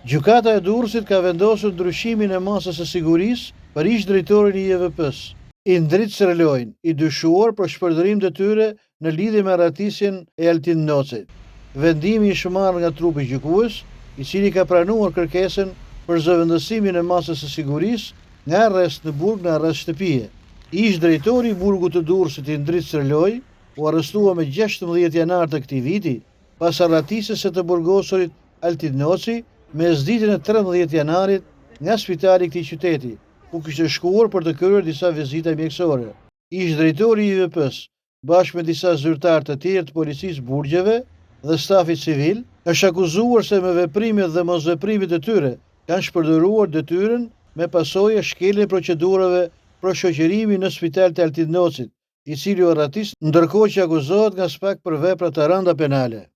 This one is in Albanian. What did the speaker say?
Gjykata e Durrësit ka vendosur ndryshimin e masës së sigurisë për ish-drejtorin e JVP-s, Indrit Sërlojin, i dyshuar për shpërdorim detyre në lidhje me arratisjen e Altin Nocit. Vendimi është marrë nga trupi gjykues, i cili ka pranuar kërkesën për zëvendësimin e masës së sigurisë nga arrest në burg në arrest shtëpie. Ish-drejtori i burgut të Durrësit, Indrit Sërloj, u arrestua me 16 janar të këtij viti pas arratisjes së të burgosurit Altin Noci mes ditën e 13 janarit nga spitali i këtij qyteti, ku kishte shkuar për të kryer disa vizita mjekësore. Ish-drejtori i JVP-s, bashkë me disa zyrtarë të tjerë të policisë burgjeve dhe stafit civil, është akuzuar se me veprimet dhe mosveprimet e tyre kanë shpërdoruar detyrën me pasojë shkeljen e procedurave për shoqërimi në spital të Altin Nocit, i cili u arratis ndërkohë që akuzohet nga SPAK për vepra të rënda penale.